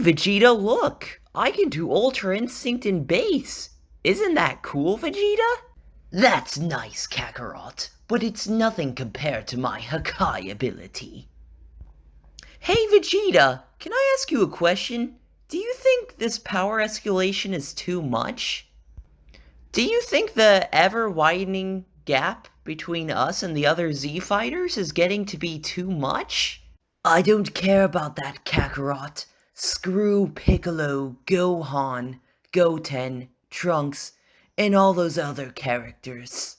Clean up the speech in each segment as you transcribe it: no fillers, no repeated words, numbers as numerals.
Vegeta, look! I can do Ultra Instinct in base! Isn't that cool, Vegeta? That's nice, Kakarot, but it's nothing compared to my Hakai ability. Hey Vegeta, can I ask you a question? Do you think this power escalation is too much? Do you think the ever-widening gap between us and the other Z fighters is getting to be too much? I don't care about that, Kakarot. Screw Piccolo, Gohan, Goten, Trunks, and all those other characters.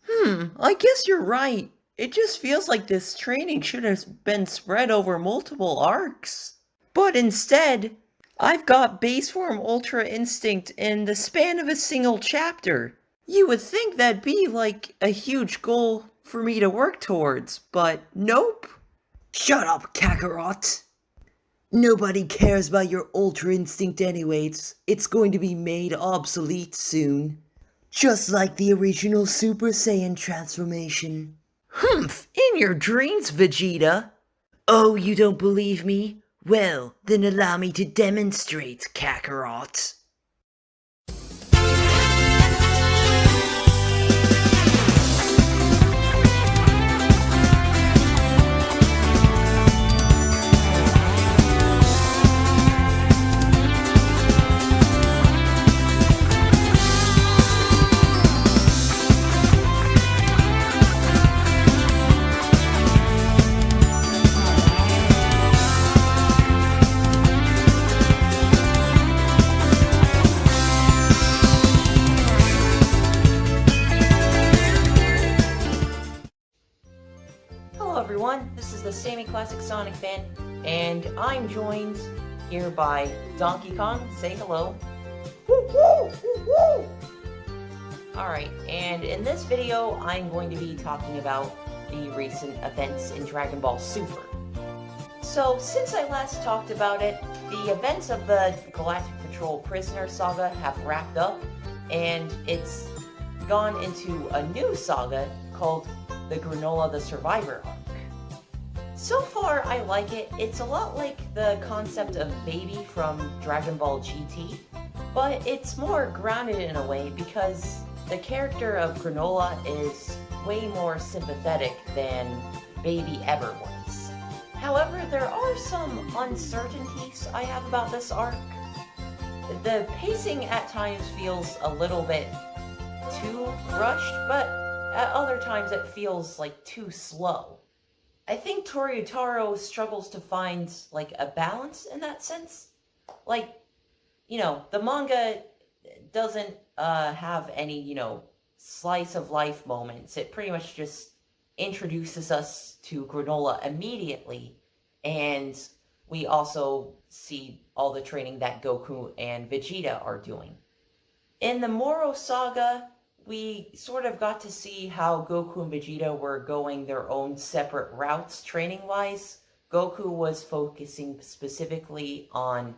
I guess you're right. It just feels like this training should have been spread over multiple arcs. But instead, I've got base form Ultra Instinct in the span of a single chapter. You would think that'd be like a huge goal for me to work towards, but nope. Shut up, Kakarot! Nobody cares about your Ultra Instinct anyways. It's going to be made obsolete soon. Just like the original Super Saiyan transformation. Humph, in your dreams, Vegeta. Oh, you don't believe me? Well, then allow me to demonstrate, Kakarot. Hello everyone, this is the Sammy Classic Sonic fan, and I'm joined here by Donkey Kong. Say hello. Alright, and in this video, I'm going to be talking about the recent events in Dragon Ball Super. So, since I last talked about it, the events of the Galactic Patrol Prisoner Saga have wrapped up, and it's gone into a new saga called the Granola the Survivor arc. So far, I like it. It's a lot like the concept of Baby from Dragon Ball GT, but it's more grounded in a way because the character of Granola is way more sympathetic than Baby ever was. However, there are some uncertainties I have about this arc. The pacing at times feels a little bit too rushed, but at other times it feels like too slow. I think Toryutaro struggles to find like a balance in that sense. Like, the manga doesn't have any, slice of life moments. It pretty much just introduces us to Granola immediately, and we also see all the training that Goku and Vegeta are doing. In the Moro Saga, we sort of got to see how Goku and Vegeta were going their own separate routes training-wise. Goku was focusing specifically on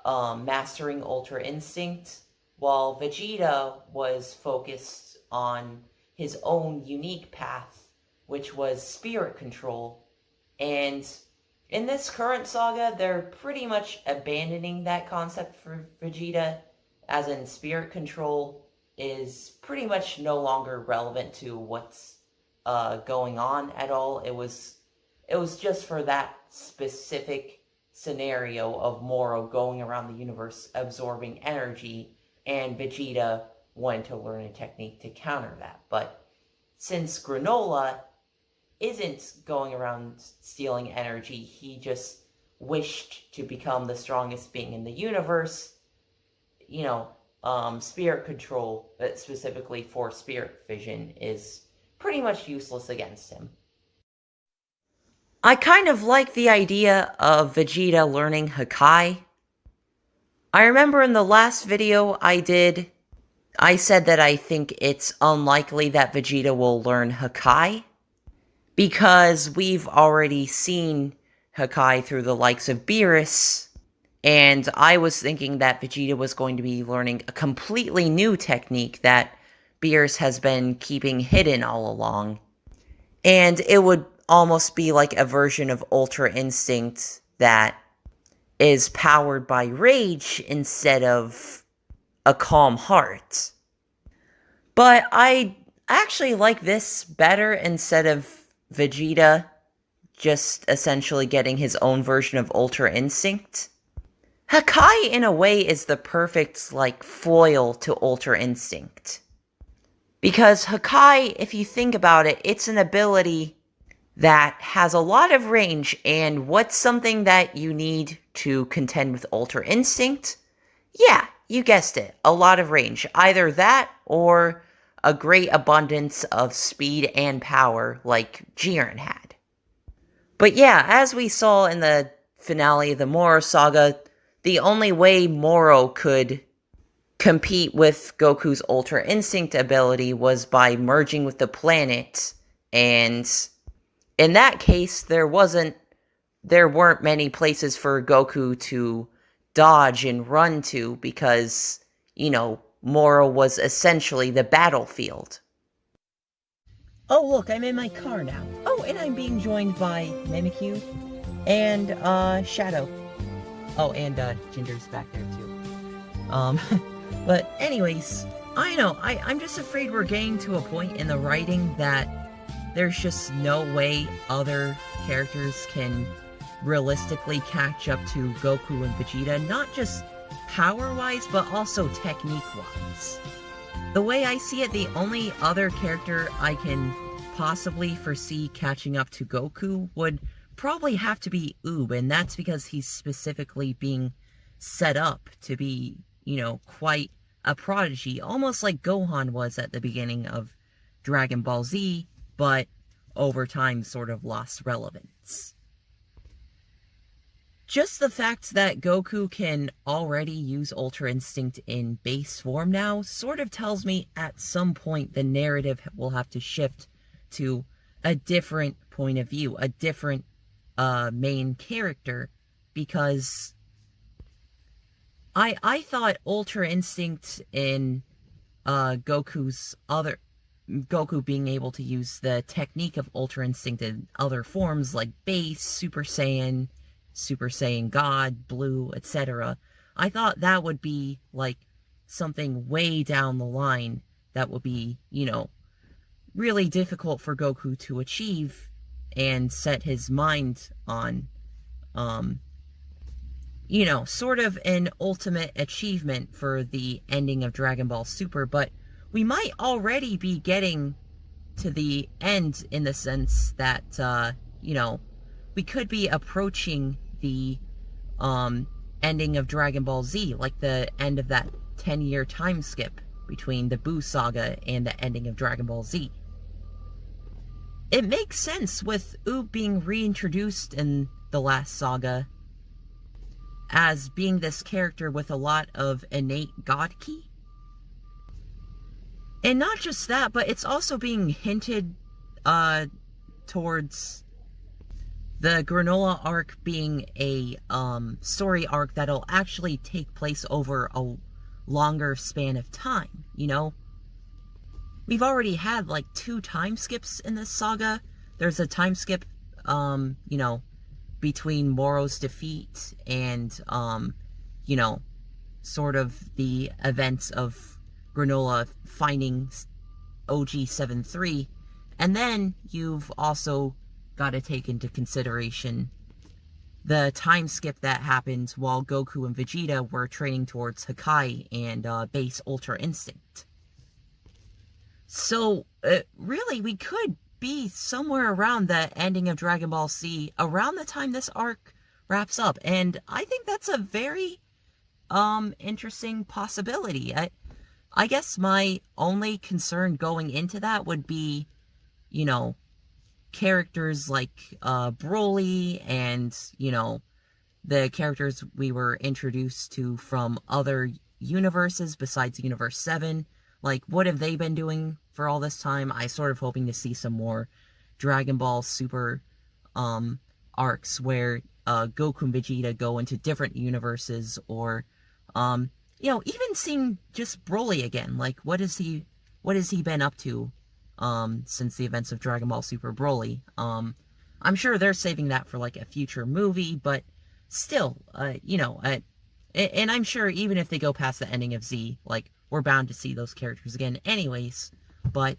mastering Ultra Instinct, while Vegeta was focused on his own unique path, which was Spirit Control. And in this current saga, they're pretty much abandoning that concept for Vegeta, as in Spirit Control is pretty much no longer relevant to what's going on at all. It was just for that specific scenario of Moro going around the universe absorbing energy, and Vegeta wanted to learn a technique to counter that. But since Granola isn't going around stealing energy, he just wished to become the strongest being in the universe. Spirit Control, specifically for Spirit Vision, is pretty much useless against him. I kind of like the idea of Vegeta learning Hakai. I remember in the last video I did, I said that I think it's unlikely that Vegeta will learn Hakai, because we've already seen Hakai through the likes of Beerus, and I was thinking that Vegeta was going to be learning a completely new technique that Beerus has been keeping hidden all along. And it would almost be like a version of Ultra Instinct that is powered by rage instead of a calm heart. But I actually like this better instead of Vegeta just essentially getting his own version of Ultra Instinct. Hakai, in a way, is the perfect, like, foil to Ultra Instinct. Because Hakai, if you think about it, it's an ability that has a lot of range, and what's something that you need to contend with Ultra Instinct? Yeah, you guessed it, a lot of range. Either that, or a great abundance of speed and power like Jiren had. But yeah, as we saw in the finale of the Moro saga, the only way Moro could compete with Goku's Ultra Instinct ability was by merging with the planet, and in that case, there weren't many places for Goku to dodge and run to because, Moro was essentially the battlefield. Oh, look, I'm in my car now. Oh, and I'm being joined by Mimikyu and, Shadow. Oh, and, Jinder's back there, too. But anyways, I know, I'm just afraid we're getting to a point in the writing that there's just no way other characters can realistically catch up to Goku and Vegeta, not just power-wise, but also technique-wise. The way I see it, the only other character I can possibly foresee catching up to Goku would probably have to be Oob, and that's because he's specifically being set up to be, quite a prodigy, almost like Gohan was at the beginning of Dragon Ball Z, but over time sort of lost relevance. Just the fact that Goku can already use Ultra Instinct in base form now sort of tells me at some point the narrative will have to shift to a different point of view, a different main character, because I thought Ultra Instinct in Goku being able to use the technique of Ultra Instinct in other forms like Base, Super Saiyan God, Blue, etc. I thought that would be, like, something way down the line that would be, really difficult for Goku to achieve and set his mind on, sort of an ultimate achievement for the ending of Dragon Ball Super, but we might already be getting to the end in the sense that, we could be approaching the ending of Dragon Ball Z, like the end of that 10-year time skip between the Buu saga and the ending of Dragon Ball Z. It makes sense with Oob being reintroduced in the last saga as being this character with a lot of innate god ki. And not just that, but it's also being hinted towards the Granola arc being a story arc that'll actually take place over a longer span of time, We've already had, like, 2 time skips in this saga. There's a time skip, between Moro's defeat and, sort of the events of Granola finding OG-73. And then you've also got to take into consideration the time skip that happened while Goku and Vegeta were training towards Hakai and base Ultra Instinct. So, really, we could be somewhere around the ending of Dragon Ball Z, around the time this arc wraps up, and I think that's a very, interesting possibility. I guess my only concern going into that would be, characters like, Broly and, the characters we were introduced to from other universes besides Universe 7. Like, what have they been doing for all this time? I sort of hoping to see some more Dragon Ball Super arcs where Goku and Vegeta go into different universes, or even seeing just Broly again. Like, what has he been up to since the events of Dragon Ball Super Broly? I'm sure they're saving that for, like, a future movie, but still, and I'm sure even if they go past the ending of Z, like, we're bound to see those characters again anyways. But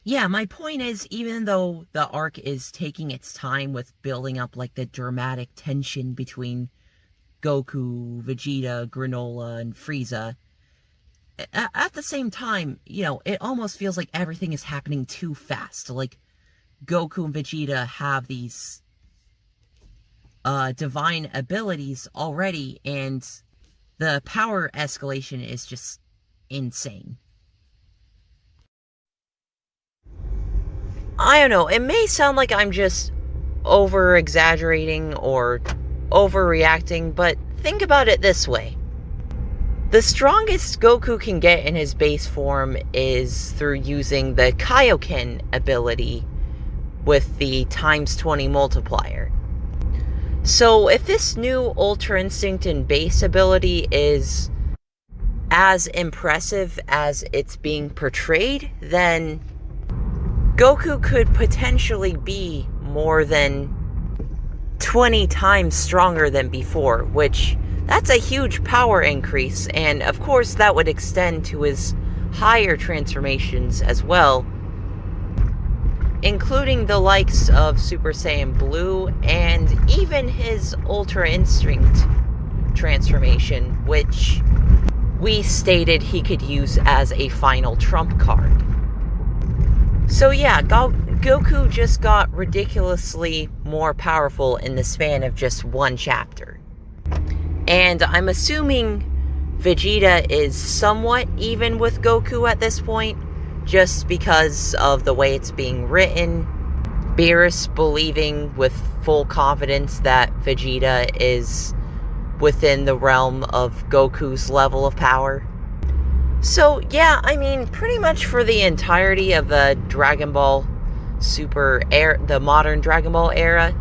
yeah, my point is, even though the arc is taking its time with building up, like, the dramatic tension between Goku, Vegeta, Granola, and Frieza, at the same time, it almost feels like everything is happening too fast. Like, Goku and Vegeta have these divine abilities already, and the power escalation is just insane. I don't know, it may sound like I'm just over-exaggerating or overreacting, but think about it this way. The strongest Goku can get in his base form is through using the Kaioken ability with the times 20 multiplier. So if this new Ultra Instinct and base ability is as impressive as it's being portrayed, then Goku could potentially be more than 20 times stronger than before, which, that's a huge power increase, and of course that would extend to his higher transformations as well, including the likes of Super Saiyan Blue and even his Ultra Instinct transformation, which we stated he could use as a final trump card. So yeah, Goku just got ridiculously more powerful in the span of just one chapter. And I'm assuming Vegeta is somewhat even with Goku at this point, just because of the way it's being written. Beerus believing with full confidence that Vegeta is within the realm of Goku's level of power. So yeah, I mean, pretty much for the entirety of the Dragon Ball Super era, the modern Dragon Ball era,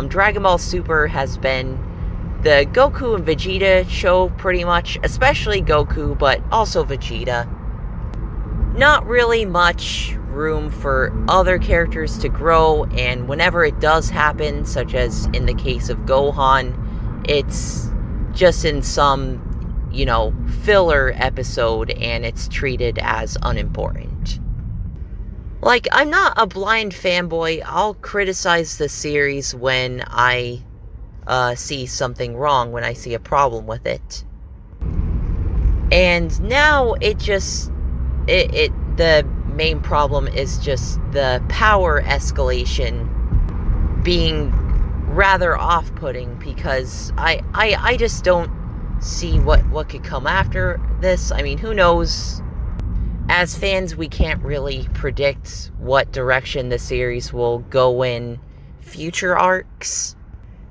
Dragon Ball Super has been the Goku and Vegeta show pretty much, especially Goku, but also Vegeta. Not really much room for other characters to grow, and whenever it does happen, such as in the case of Gohan, it's just in some, filler episode, and it's treated as unimportant. Like, I'm not a blind fanboy. I'll criticize the series when I see something wrong, when I see a problem with it. And now the main problem is just the power escalation being rather off-putting, because I just don't see what could come after this. I mean, who knows? As fans, we can't really predict what direction the series will go in future arcs.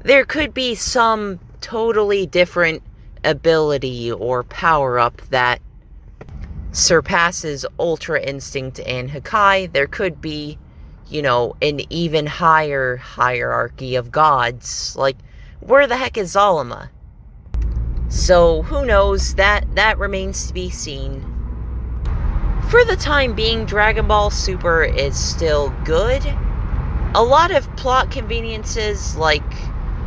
There could be some totally different ability or power-up that surpasses Ultra Instinct and Hakai. There could be, an even higher hierarchy of gods. Like, where the heck is Zalama? So, who knows? That remains to be seen. For the time being, Dragon Ball Super is still good. A lot of plot conveniences, like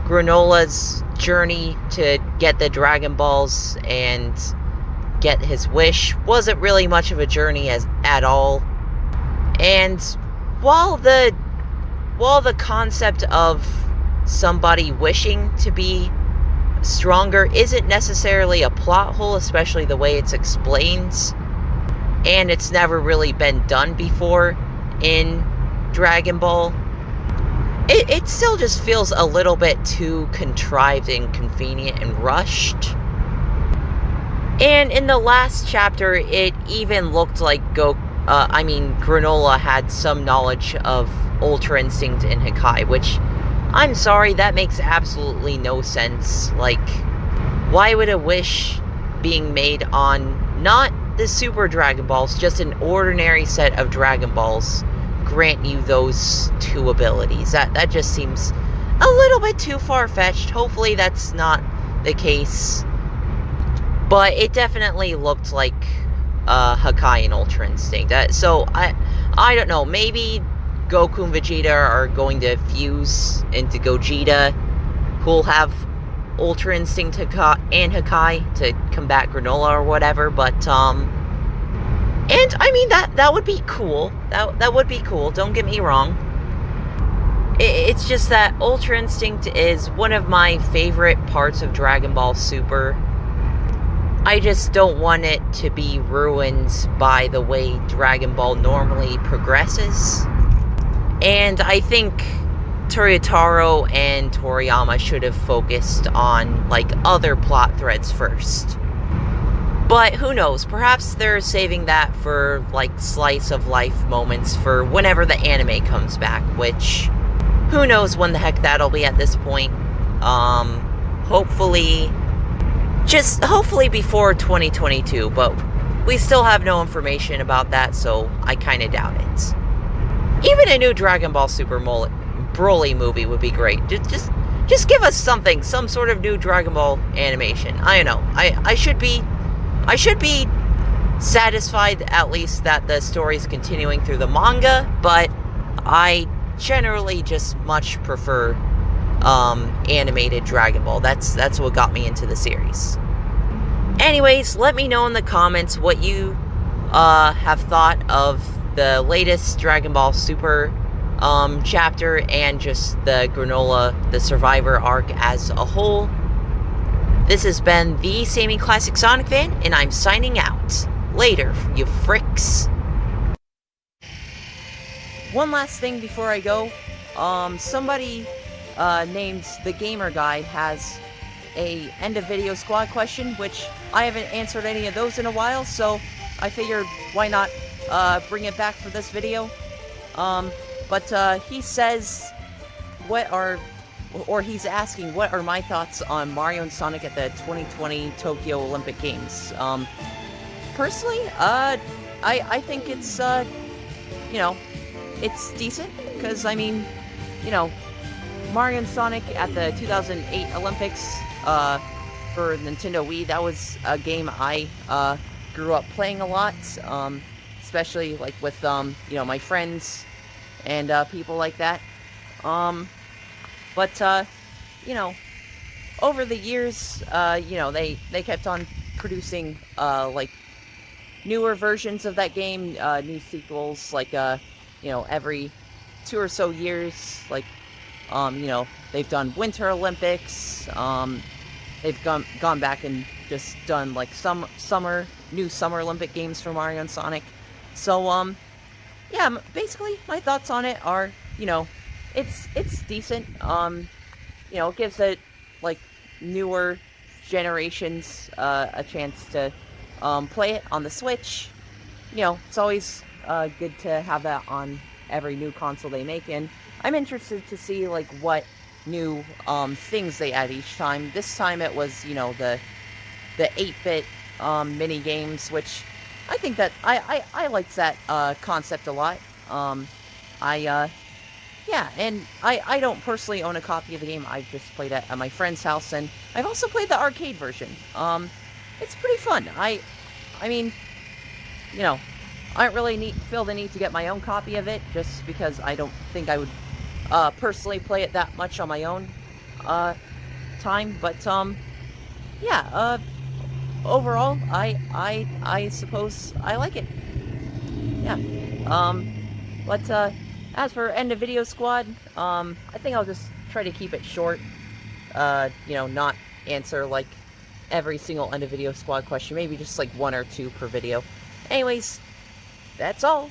Granola's journey to get the Dragon Balls and get his wish, wasn't really much of a journey at all. And while the concept of somebody wishing to be stronger isn't necessarily a plot hole, especially the way it's explained, and it's never really been done before in Dragon Ball, it still just feels a little bit too contrived and convenient and rushed. And in the last chapter, it even looked like Granola had some knowledge of Ultra Instinct and Hakai, which, I'm sorry, that makes absolutely no sense. Like, why would a wish being made on not the Super Dragon Balls, just an ordinary set of Dragon Balls, grant you those two abilities? That just seems a little bit too far-fetched. Hopefully that's not the case. But it definitely looked like Hakai and Ultra Instinct. So, I don't know, maybe Goku and Vegeta are going to fuse into Gogeta. who'll have Ultra Instinct and Hakai to combat Granola or whatever, but, and, I mean, that would be cool. That would be cool, don't get me wrong. It's just that Ultra Instinct is one of my favorite parts of Dragon Ball Super. I just don't want it to be ruined by the way Dragon Ball normally progresses. And I think Toyotaro and Toriyama should have focused on, like, other plot threads first. But who knows, perhaps they're saving that for, like, slice of life moments for whenever the anime comes back, which, who knows when the heck that'll be at this point. Hopefully before 2022, but we still have no information about that, so I kinda doubt it. Even a new Dragon Ball Super Broly movie would be great. Just give us something, some sort of new Dragon Ball animation. I don't know. I should be satisfied at least that the story's continuing through the manga, but I generally just much prefer animated Dragon Ball. That's what got me into the series. Anyways, let me know in the comments what you have thought of the latest Dragon Ball Super chapter and just the Granola, the Survivor arc as a whole. This has been the Sammy Classic Sonic fan, and I'm signing out. Later, you fricks. One last thing before I go. Somebody named The Gamer Guy has a end of video squad question, which I haven't answered any of those in a while, so I figured why not bring it back for this video. But he says, he's asking, what are my thoughts on Mario and Sonic at the 2020 Tokyo Olympic Games? Personally, I think it's, it's decent, because, I mean, Mario and Sonic at the 2008 Olympics, for Nintendo Wii, that was a game I, grew up playing a lot, especially, like, with, my friends and, people like that. But, over the years, they kept on producing, like, newer versions of that game, new sequels, like, every 2 or so years, like, they've done Winter Olympics, they've gone back and just done, like, new Summer Olympic Games for Mario and Sonic. So, yeah, basically, my thoughts on it are, it's decent. It gives it, like, newer generations, a chance to, play it on the Switch. It's always, good to have that on every new console they make, and I'm interested to see, like, what new, things they add each time. This time it was, the 8-bit, mini games, which I think that, I liked that, concept a lot. Yeah, and I don't personally own a copy of the game. I've just played it at my friend's house, and I've also played the arcade version. It's pretty fun. I mean, I don't really feel the need to get my own copy of it, just because I don't think I would personally play it that much on my own time. But yeah, overall, I suppose I like it. Yeah. But as for end of video squad, I think I'll just try to keep it short. Not answer like every single end of video squad question. Maybe just like 1 or 2 per video. Anyways, that's all.